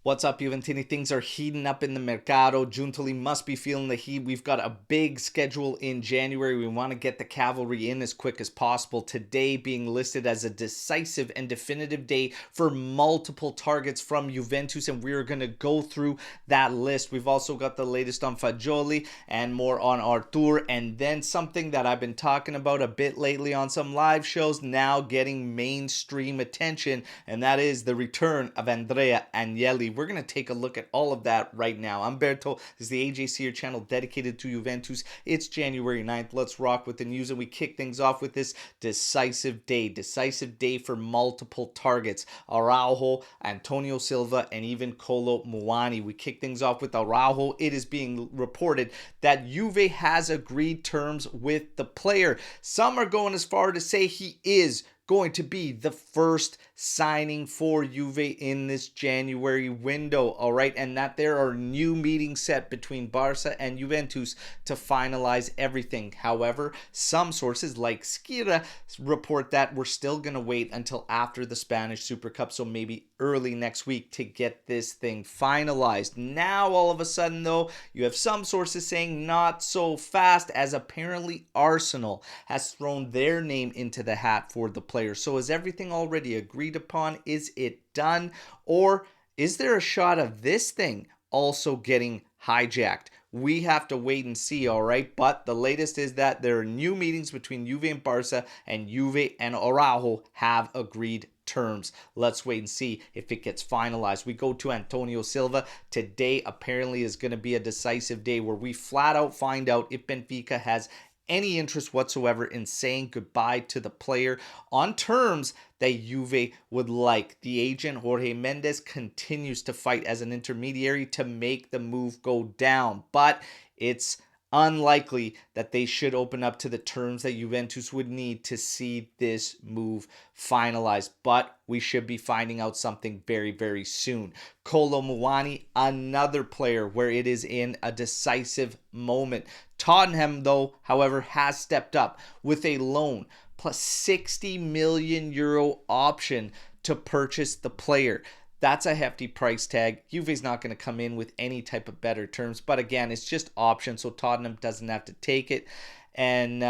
What's up, Juventini? Things are heating up in the Mercado. Giuntoli must be feeling the heat. We've got a big schedule in January. We want to get the cavalry in as quick as possible. Today being listed as a decisive and definitive day for multiple targets from Juventus, and we're going to go through that list. We've also got the latest on Fagioli and more on Artur, and then something that I've been talking about a bit lately on some live shows now getting mainstream attention, and that is the return of Andrea Agnelli. We're going to take a look at all of that right now. I'm Berto. This is the AJCer channel dedicated to Juventus. It's January 9th. Let's rock with the news, and we kick things off with this decisive day. Decisive day for multiple targets. Araujo, Antonio Silva, and even Kolo Muani. We kick things off with Araujo. It is being reported that Juve has agreed terms with the player. Some are going as far to say he is going to be the first signing for Juve in this January window, all right? And that there are new meetings set between Barca and Juventus to finalize everything. However, some sources like Skira report that we're still going to wait until after the Spanish Super Cup, so maybe early next week to get this thing finalized. Now, all of a sudden, though, you have some sources saying not so fast, as apparently Arsenal has thrown their name into the hat for the player. So is everything already agreed upon? Is it done? Or is there a shot of this thing also getting hijacked? We have to wait and see, all right? But the latest is that there are new meetings between Juve and Barca, and Juve and Araujo have agreed terms. Let's wait and see if it gets finalized. We go to Antonio Silva. Today apparently is going to be a decisive day where we flat out find out if Benfica has any interest whatsoever in saying goodbye to the player on terms that Juve would like. The agent Jorge Mendes continues to fight as an intermediary to make the move go down, but it's unlikely that they should open up to the terms that Juventus would need to see this move finalized. But we should be finding out something very, very soon. Kolo Muani, another player where it is in a decisive moment. Tottenham, though, however, has stepped up with a loan plus 60 million euro option to purchase the player. That's a hefty price tag. Juve's not going to come in with any type of better terms. But again, it's just option, so Tottenham doesn't have to take it. And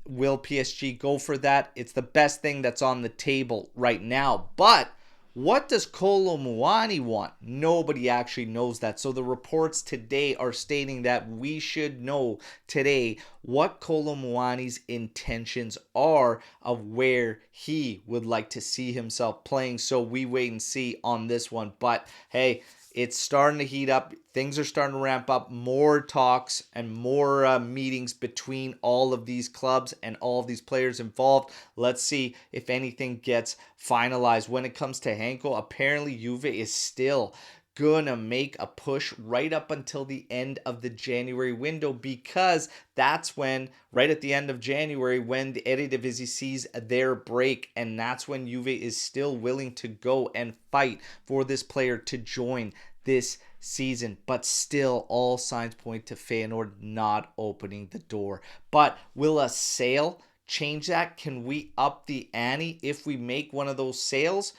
will PSG go for that? It's the best thing that's on the table right now. But what does Kolo Muani want? Nobody actually knows that. So the reports today are stating that we should know today what Kolo Muani's intentions are of where he would like to see himself playing. So we wait and see on this one. But hey, it's starting to heat up. Things are starting to ramp up. More talks and more meetings between all of these clubs and all of these players involved. Let's see if anything gets finalized. When it comes to Henko, apparently Juve is still gonna make a push right up until the end of the January window, because that's when, right at the end of January, when the Eredivisie sees their break, and that's when Juve is still willing to go and fight for this player to join this season. But still, all signs point to Feyenoord not opening the door. But will a sale change that? Can we up the ante if we make one of those sales?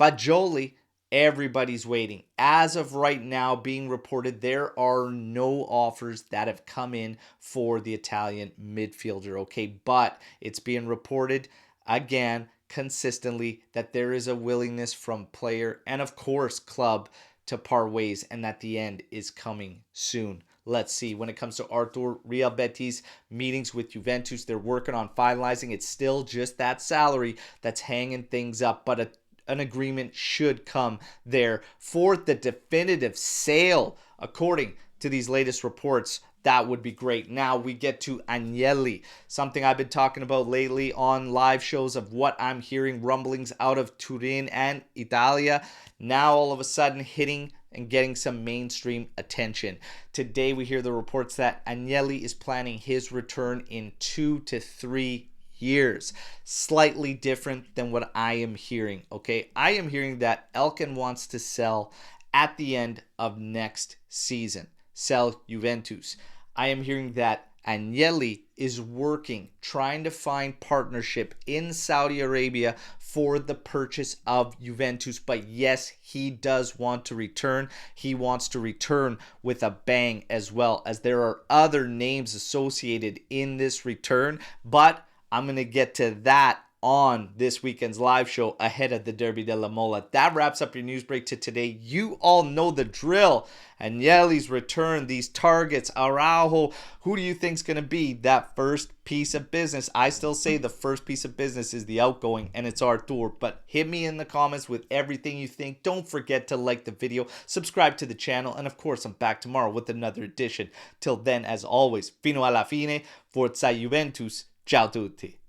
Fagioli, everybody's waiting. As of right now, being reported, there are no offers that have come in for the Italian midfielder, okay? But it's being reported, again, consistently, that there is a willingness from player and, of course, club to part ways, and that the end is coming soon. Let's see. When it comes to Artur, Real Betis meetings with Juventus, they're working on finalizing. It's still just that salary that's hanging things up, but an agreement should come there for the definitive sale, according to these latest reports. That would be great. Now we get to Agnelli, something I've been talking about lately on live shows of what I'm hearing rumblings out of Turin and Italia. Now all of a sudden hitting and getting some mainstream attention. Today we hear the reports that Agnelli is planning his return in 2 to 3 years. Slightly different than what I am hearing, okay? I am hearing that Elkan wants to sell at the end of next season. Sell Juventus. I am hearing that Agnelli is working, trying to find partnership in Saudi Arabia for the purchase of Juventus. But yes, he does want to return. He wants to return with a bang, as well as there are other names associated in this return. But I'm going to get to that on this weekend's live show ahead of the Derby della Mola. That wraps up your news break to today. You all know the drill. Agnelli's return, these targets, Araujo. Who do you think's going to be that first piece of business? I still say the first piece of business is the outgoing, and it's Artur. But hit me in the comments with everything you think. Don't forget to like the video, subscribe to the channel, and of course, I'm back tomorrow with another edition. Till then, as always, fino alla fine, forza Juventus. Ciao tutti.